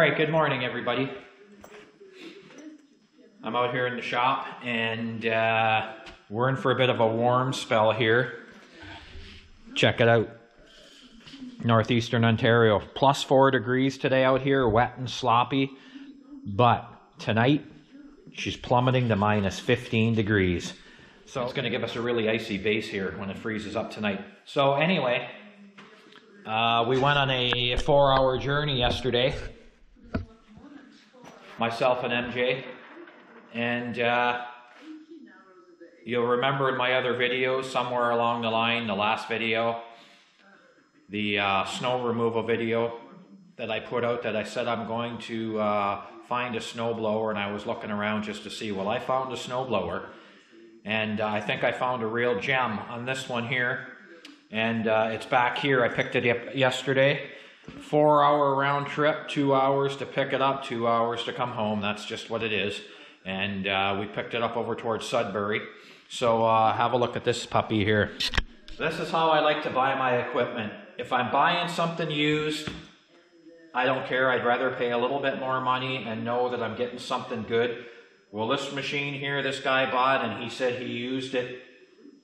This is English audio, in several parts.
Alright, good morning everybody. I'm out here in the shop and we're in for a bit of a warm spell here. Check it out. Northeastern Ontario. +4 degrees today out here, wet and sloppy. But tonight, she's plummeting to -15 degrees. So it's going to give us a really icy base here when it freezes up tonight. So anyway, we went on a 4-hour journey yesterday. Myself and MJ. And you'll remember in my other videos, somewhere along the line, the last video, the snow removal video that I put out, that I said I'm going to find a snowblower, and I was looking around just to see. Well, I found a snowblower, and I think I found a real gem on this one here, and it's back here. I picked it up yesterday. 4-hour round trip, 2 hours to pick it up, 2 hours to come home. That's just what it is. And we picked it up over towards Sudbury. So have a look at this puppy here. This is how I like to buy my equipment. If I'm buying something used, I don't care. I'd rather pay a little bit more money and know that I'm getting something good. Well, this machine here, this guy bought, and he said he used it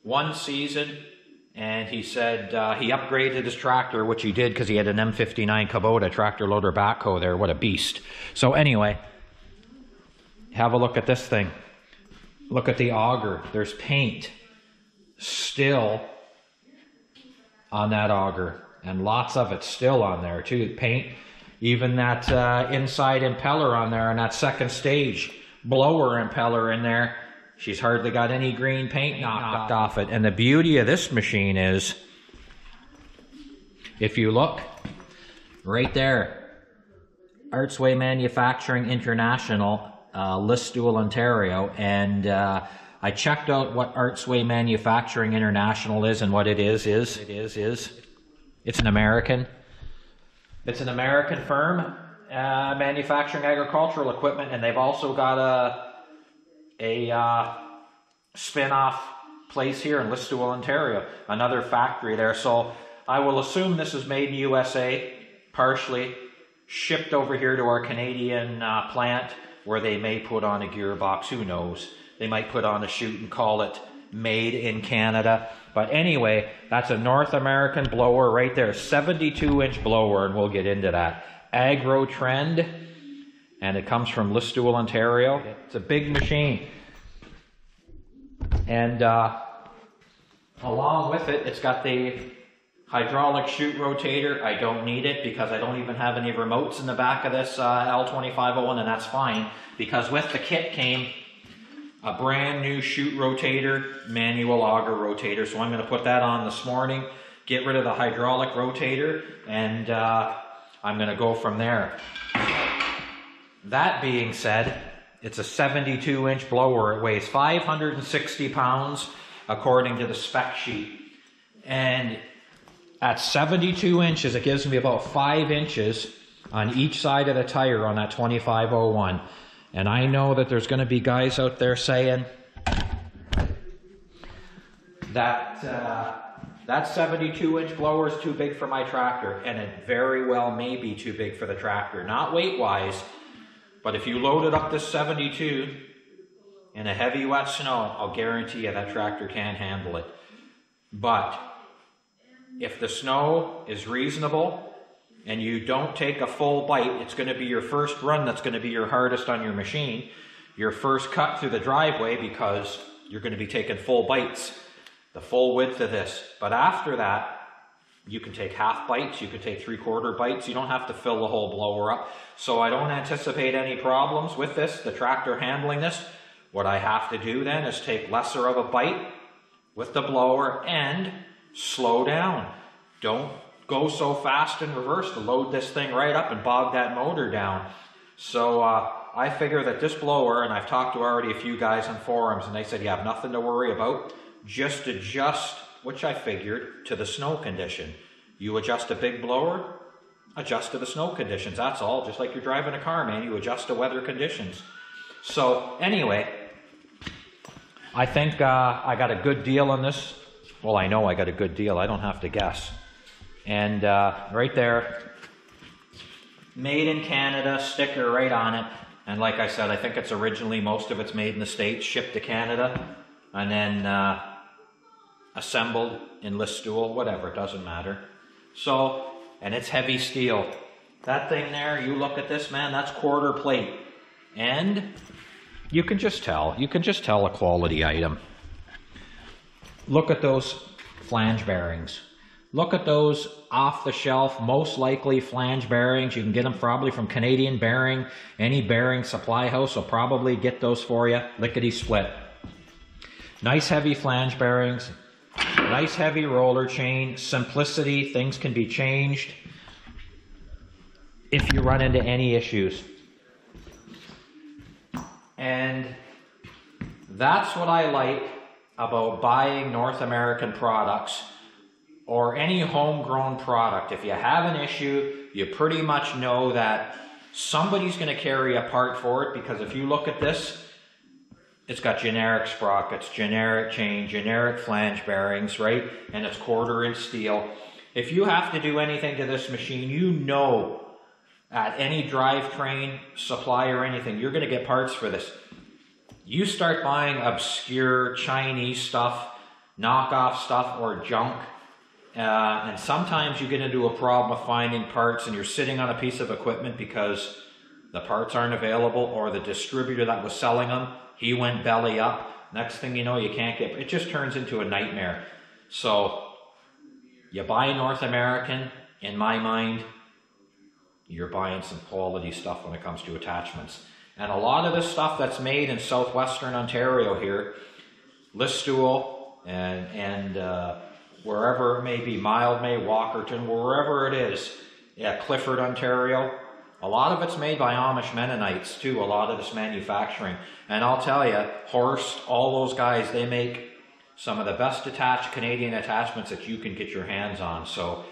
1 season. And he said he upgraded his tractor, which he did because he had an M59 Kubota tractor loader backhoe there. What a beast. So anyway, have a look at this thing. Look at the auger. There's paint still on that auger. And lots of it still on there too. Paint. Even that inside impeller on there, and that second stage blower impeller in there. She's hardly got any green paint knocked off it. And the beauty of this machine is, if you look right there, Artsway Manufacturing International, Listowel, Ontario. And I checked out what Artsway Manufacturing International is, and what it is it's an American firm manufacturing agricultural equipment, and they've also got a spin-off place here in Listowel, Ontario, another factory there. So I will assume this is made in USA, partially shipped over here to our Canadian plant, where they may put on a gearbox. Who knows? They might put on a chute and call it made in Canada. But anyway, that's a North American blower right there, 72-inch blower, and we'll get into that. Agro trend. And it comes from Listowel, Ontario. It's a big machine. And along with it, it's got the hydraulic chute rotator. I don't need it because I don't even have any remotes in the back of this L2501, and that's fine, because with the kit came a brand new chute rotator, manual auger rotator. So I'm going to put that on this morning, get rid of the hydraulic rotator, and I'm going to go from there. That being said, it's a 72-inch blower. It weighs 560 pounds according to the spec sheet. And at 72 inches, it gives me about 5 inches on each side of the tire on that 2501. And I know that there's going to be guys out there saying that that 72-inch blower is too big for my tractor. And it very well may be too big for the tractor. Not weight-wise, but if you loaded up this 72 in a heavy wet snow, I'll guarantee you that tractor can't handle it. But if the snow is reasonable and you don't take a full bite, it's going to be your first run that's going to be your hardest on your machine. Your first cut through the driveway, because you're going to be taking full bites, the full width of this. But after that, you can take half bites, you can take 3/4 bites. You don't have to fill the whole blower up. So I don't anticipate any problems with this, the tractor handling this. What I have to do then is take lesser of a bite with the blower and slow down. Don't go so fast in reverse to load this thing right up and bog that motor down. So I figure that this blower, and I've talked to already a few guys on forums, and they said you have nothing to worry about. Just adjust, which I figured, to the snow condition. You adjust a big blower, adjust to the snow conditions. That's all. Just like you're driving a car, man. You adjust to weather conditions. So anyway, I think I got a good deal on this. Well, I know I got a good deal. I don't have to guess. And right there, made in Canada, sticker right on it. And like I said, I think it's originally, most of it's made in the States, shipped to Canada, and then assembled in Listowel, whatever, it doesn't matter. So, and it's heavy steel. That thing there, you look at this, man, that's quarter plate. And you can just tell a quality item. Look at those flange bearings. Look at those off the shelf, most likely flange bearings. You can get them probably from Canadian Bearing. Any bearing supply house will probably get those for you, lickety split. Nice heavy flange bearings, nice heavy roller chain, simplicity, things can be changed if you run into any issues. And that's what I like about buying North American products or any homegrown product. If you have an issue, you pretty much know that somebody's going to carry a part for it, because if you look at this, it's got generic sprockets, generic chain, generic flange bearings, right? And it's 1/4 inch steel. If you have to do anything to this machine, you know at any drivetrain supply or anything, you're going to get parts for this. You start buying obscure Chinese stuff, knockoff stuff, or junk, and sometimes you get into a problem of finding parts and you're sitting on a piece of equipment because the parts aren't available, or the distributor that was selling them, he went belly up. Next thing you know, you can't get, it just turns into a nightmare. So you buy North American, in my mind, you're buying some quality stuff when it comes to attachments. And a lot of this stuff that's made in southwestern Ontario here, Listowel and wherever it may be, Mildmay, Walkerton, wherever it is, yeah, Clifford, Ontario, a lot of it's made by Amish Mennonites too, a lot of this manufacturing. And I'll tell you, Horst, all those guys, they make some of the best attached Canadian attachments that you can get your hands on. So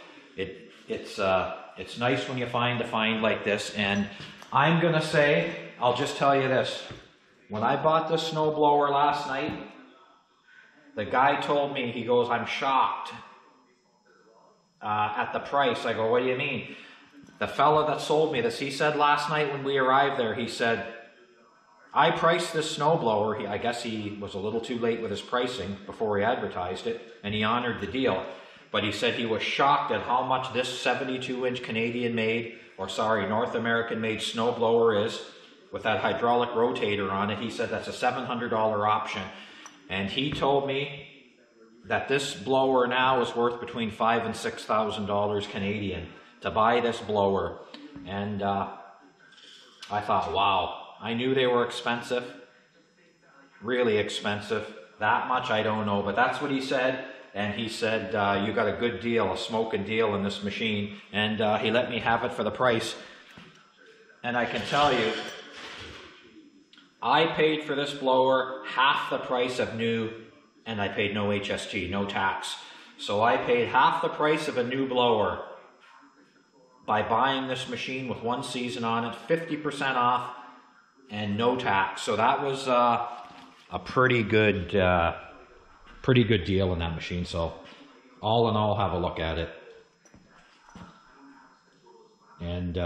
it's nice when you find a find like this. And I'm going to say, I'll just tell you this. When I bought this snowblower last night, the guy told me, he goes, I'm shocked at the price. I go, what do you mean? The fella that sold me this, he said last night when we arrived there, he said, I priced this snowblower. I guess he was a little too late with his pricing before he advertised it, and he honored the deal. But he said he was shocked at how much this 72-inch Canadian made, or sorry, North American made snowblower is, with that hydraulic rotator on it. He said that's a $700 option. And he told me that this blower now is worth between $5,000 and $6,000 Canadian to buy this blower. And I thought, wow, I knew they were expensive, really expensive. That much I don't know, but that's what he said. And he said, you got a good deal, a smoking deal in this machine. And he let me have it for the price. And I can tell you, I paid for this blower half the price of new, and I paid no HST, no tax. So I paid half the price of a new blower by buying this machine with 1 season on it, 50% off, and no tax. So that was a pretty good deal in that machine. So all in all, have a look at it. And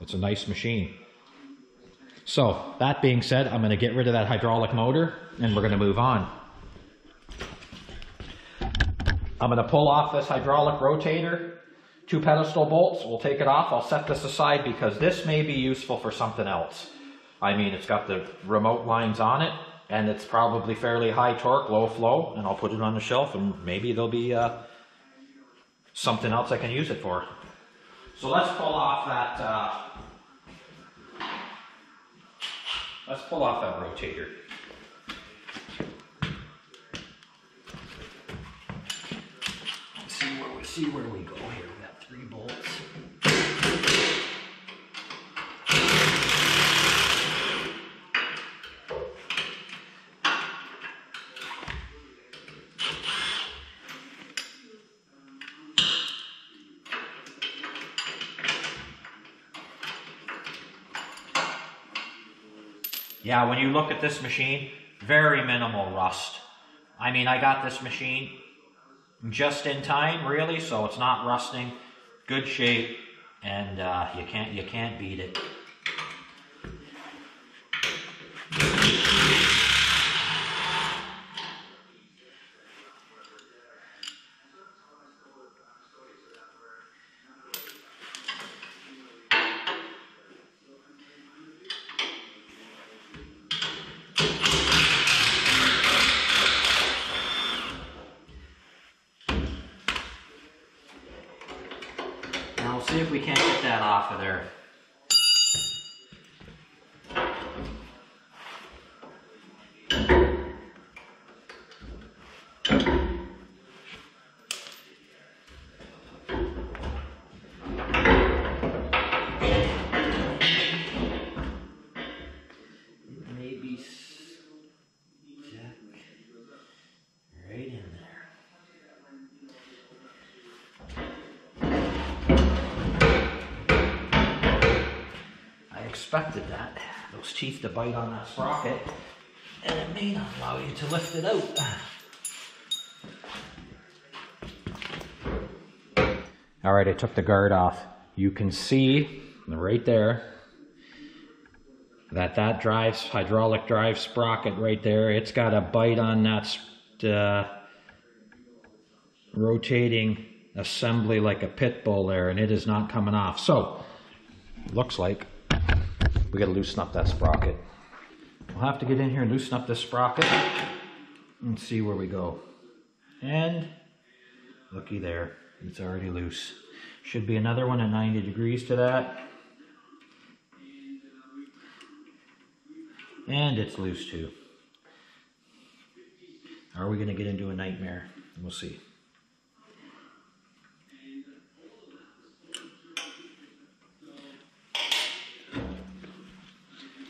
it's a nice machine. So that being said, I'm going to get rid of that hydraulic motor and we're going to move on. I'm going to pull off this hydraulic rotator, 2 pedestal bolts. We'll take it off. I'll set this aside because this may be useful for something else. I mean, it's got the remote lines on it and it's probably fairly high torque, low flow, and I'll put it on the shelf and maybe there'll be something else I can use it for. So let's pull off that rotator. See where we go here. We got 3 bolts. Yeah, when you look at this machine, very minimal rust. I mean, I got this machine just in time, really, so it's not rusting, good shape, and you can't beat it. Now we'll see if we can't get that off of there. Maybe stuck right in there. I expected that, those teeth to bite on that sprocket, and it may not allow you to lift it out. All right, I took the guard off. You can see right there that hydraulic drive sprocket right there, it's got a bite on that rotating assembly like a pit bull there, and it is not coming off. So, looks like we gotta loosen up that sprocket. We'll have to get in here and loosen up this sprocket and see where we go. And looky there, it's already loose. Should be another one at 90 degrees to that. And it's loose too. Are we gonna get into a nightmare? We'll see.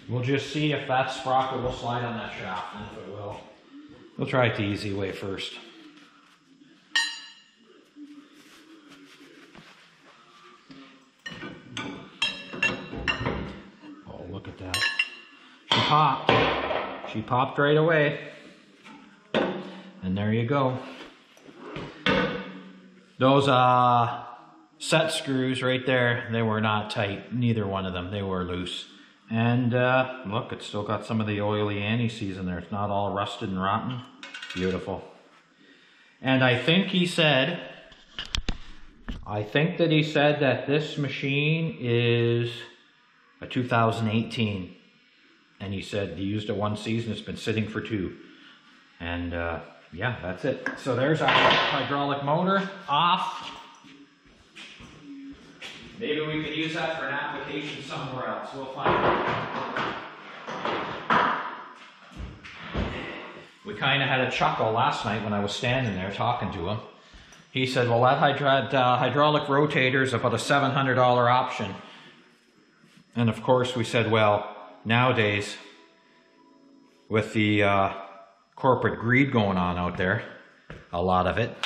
We'll just see if that sprocket will slide on that shaft, and if it will, we'll try it the easy way first. Oh, look at that. She popped. She popped right away. And there you go. Those set screws right there, they were not tight. Neither one of them. They were loose. And look, it's still got some of the oily anti-seize in there. It's not all rusted and rotten. Beautiful. And I think he said that this machine is a 2018. And he said he used it one season, it's been sitting for 2. And yeah, that's it. So there's our hydraulic motor off. Maybe we could use that for an application somewhere else. We'll find out. We kind of had a chuckle last night when I was standing there talking to him. He said, well, that hydraulic rotator is about a $700 option. And of course we said, well, nowadays, with the corporate greed going on out there, a lot of it,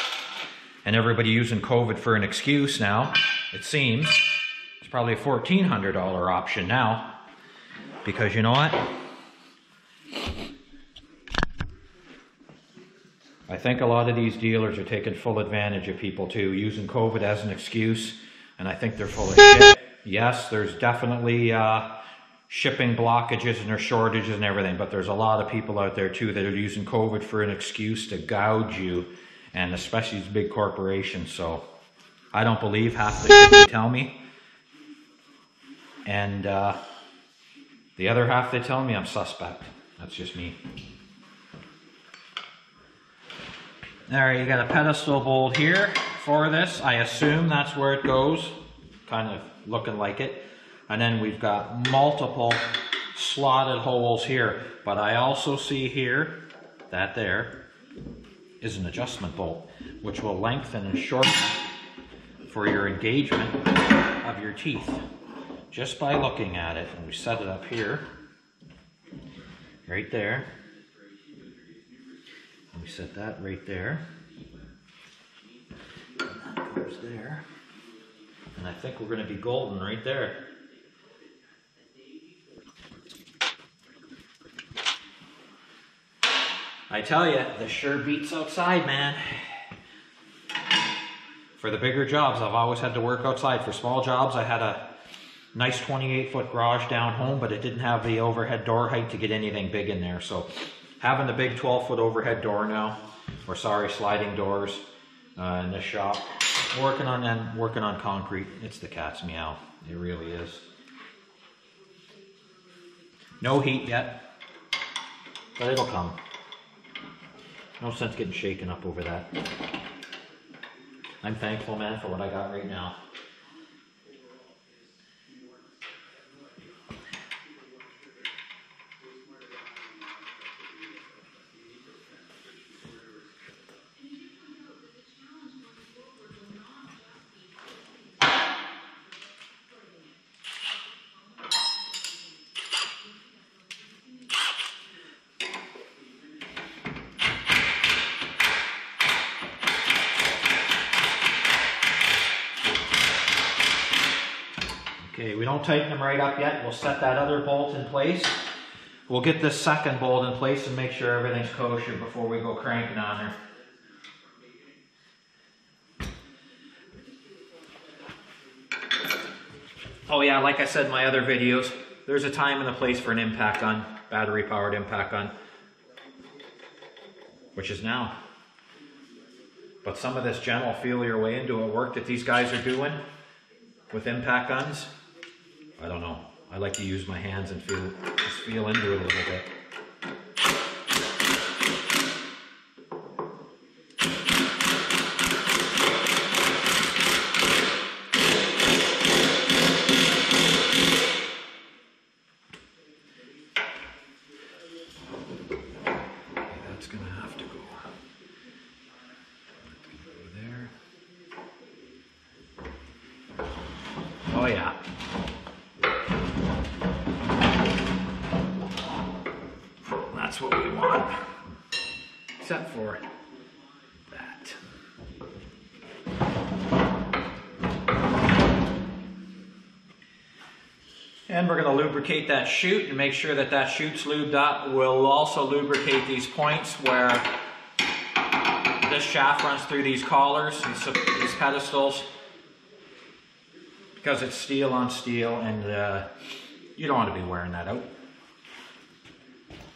and everybody using COVID for an excuse now, it seems, it's probably a $1,400 option now, because you know what? I think a lot of these dealers are taking full advantage of people too, using COVID as an excuse, and I think they're full of shit. Yes, there's definitely shipping blockages and there's shortages and everything, but there's a lot of people out there too that are using COVID for an excuse to gouge you, and especially these big corporations. So I don't believe half the shit they tell me, and the other half they tell me I'm suspect. That's just me. Alright, you got a pedestal bolt here for this. I assume that's where it goes, kind of looking like it. And then we've got multiple slotted holes here. But I also see here that there is an adjustment bolt, which will lengthen and shorten for your engagement of your teeth just by looking at it. And we set it up here, right there. And we set that right there. And that goes there. And I think we're going to be golden right there. I tell you, this sure beats outside, man. For the bigger jobs, I've always had to work outside. For small jobs, I had a nice 28-foot garage down home, but it didn't have the overhead door height to get anything big in there. So having the big 12-foot overhead door now, or sorry, sliding doors in this shop, working on concrete. It's the cat's meow. It really is. No heat yet, but it'll come. No sense getting shaken up over that. I'm thankful, man, for what I got right now. Okay, we don't tighten them right up yet. We'll set that other bolt in place. We'll get this second bolt in place and make sure everything's kosher before we go cranking on her. Oh yeah, like I said in my other videos, there's a time and a place for an impact gun, battery powered impact gun, which is now. But some of this gentle feel your way into it work that these guys are doing with impact guns, I don't know. I like to use my hands and just feel into it a little bit. That's gonna have to go. Oh yeah. That's what we want. Except for that. And we're going to lubricate that chute and make sure that that chute's lubed up. We'll also lubricate these points where this shaft runs through these collars, these pedestals, because it's steel on steel, and you don't want to be wearing that out.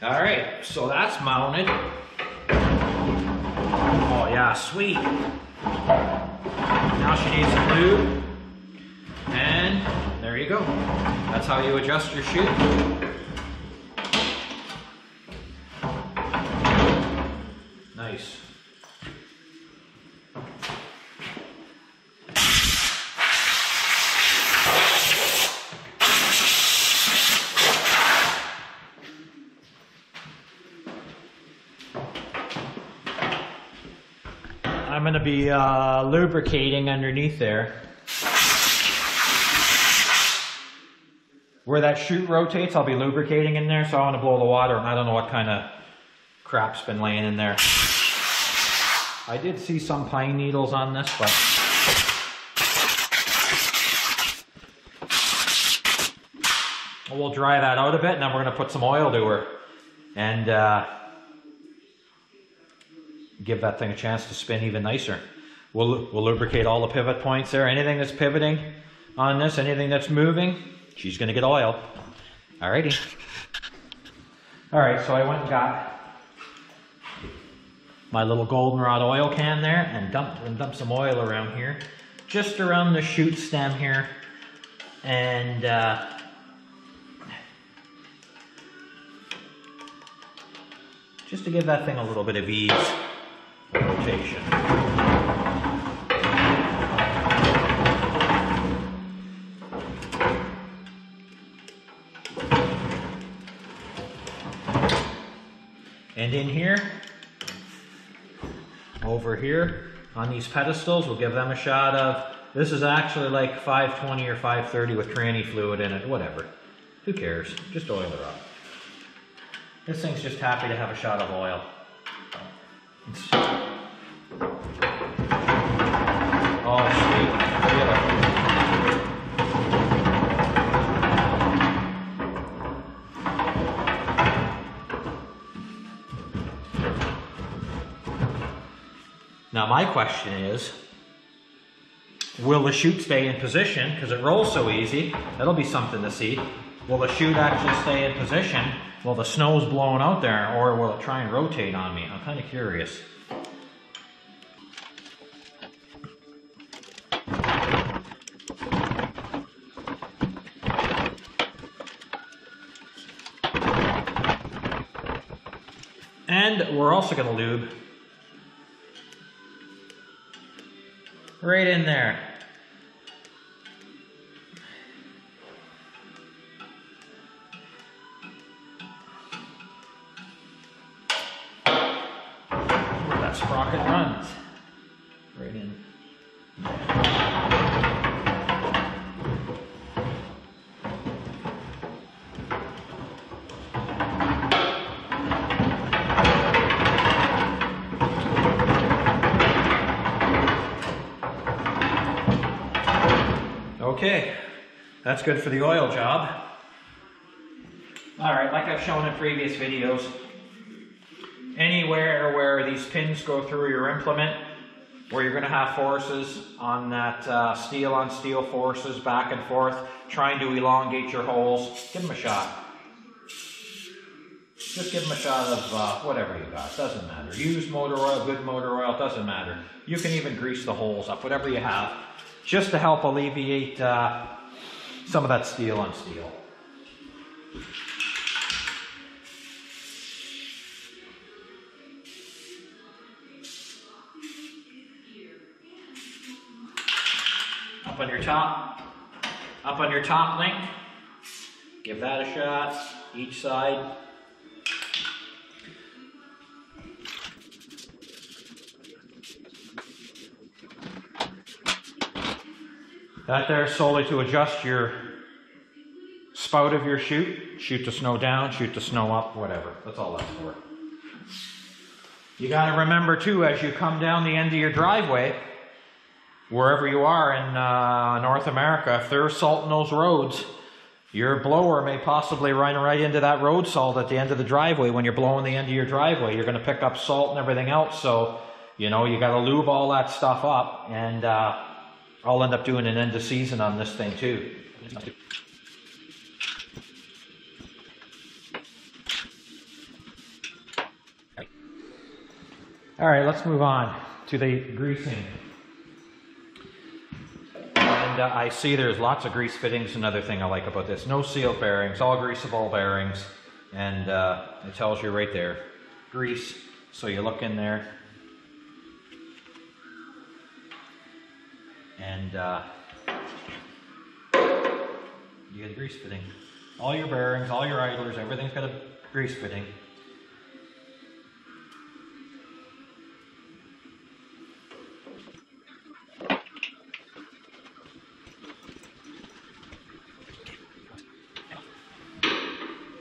All right, so that's mounted. Oh yeah, sweet. Now she needs some lube, and there you go. That's how you adjust your chute. Nice. I'm going to be lubricating underneath there. Where that chute rotates, I'll be lubricating in there, so I want to blow the water, and I don't know what kind of crap's been laying in there. I did see some pine needles on this, but we'll dry that out a bit, and then we're going to put some oil to her and give that thing a chance to spin even nicer. We'll lubricate all the pivot points there. Anything that's pivoting on this, anything that's moving, she's going to get oil. Alrighty. Alright, so I went and got my little goldenrod oil can there and dumped some oil around here, just around the chute stem here, and just to give that thing a little bit of ease of rotation. And in here, over here, on these pedestals, we'll give them a shot of, this is actually like 520 or 530 with tranny fluid in it, whatever. Who cares? Just oil her up. This thing's just happy to have a shot of oil. Oh, sweet. Feel it. Now my question is, Will the chute stay in position? Because it rolls so easy. That'll be something to see. Will the chute actually stay in position while the snow's blowing out there, or will it try and rotate on me? I'm kind of curious. And we're also going to lube right in there. Where that sprocket runs. Right in. Okay, that's good for the oil job. Alright, like I've shown in previous videos, anywhere where these pins go through your implement, where you're going to have forces on that steel on steel forces back and forth, trying to elongate your holes, give them a shot. Just give them a shot of whatever you got, doesn't matter. Used motor oil, good motor oil, doesn't matter. You can even grease the holes up, whatever you have, just to help alleviate some of that steel on steel. Up on your top link, give that a shot, each side. That there is solely to adjust your spout of your chute. Shoot the snow down, shoot the snow up, whatever. That's all that's for. You got to remember too, as you come down the end of your driveway, wherever you are in North America, if there's salt in those roads, your blower may possibly run right into that road salt at the end of the driveway. When you're blowing the end of your driveway, you're going to pick up salt and everything else. So, you know, you got to lube all that stuff up, and I'll end up doing an end of season on this thing too. All right, let's move on to the greasing. And I see there's lots of grease fittings. Another thing I like about this, no sealed bearings, all greasable bearings, and it tells you right there, grease. So you look in there, and you get a grease fitting. All your bearings, all your idlers, everything's got a grease fitting.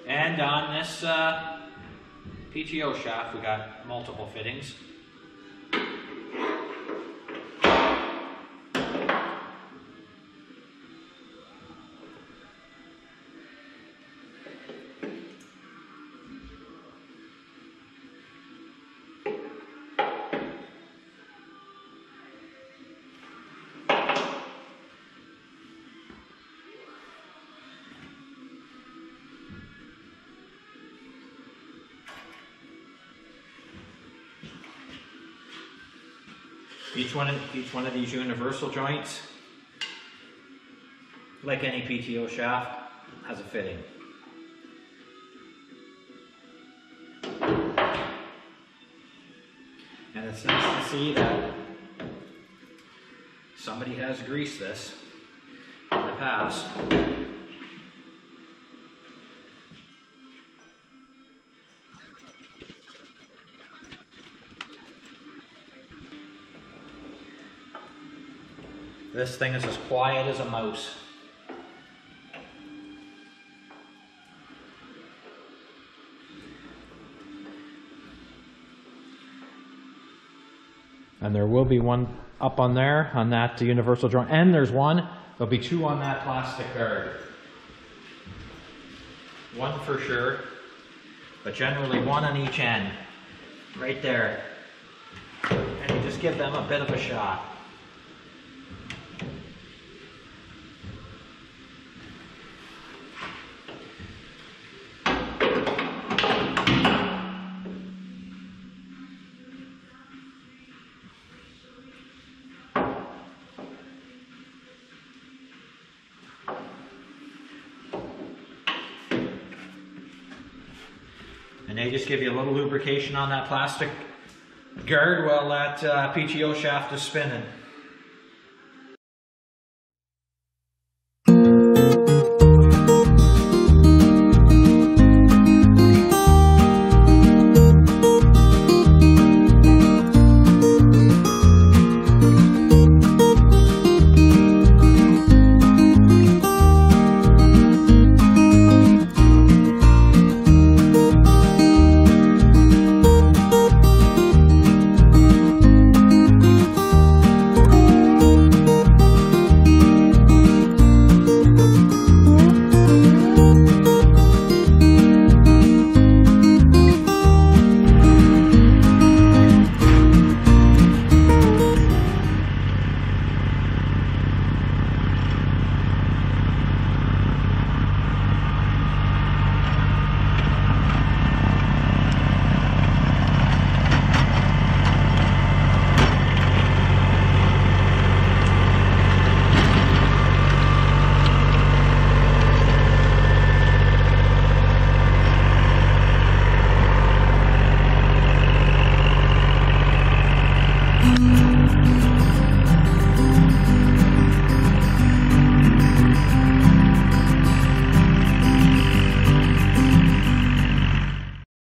And on this PTO shaft, we got multiple fittings. Each one of these universal joints, like any PTO shaft, has a fitting. And it's nice to see that somebody has greased this in the past. This thing is as quiet as a mouse. And there will be one up on there, on that universal joint. And there's one, there'll be two on that plastic guard. One for sure, but generally one on each end. Right there. And you just give them a bit of a shot. And they just give you a little lubrication on that plastic guard while that PTO shaft is spinning.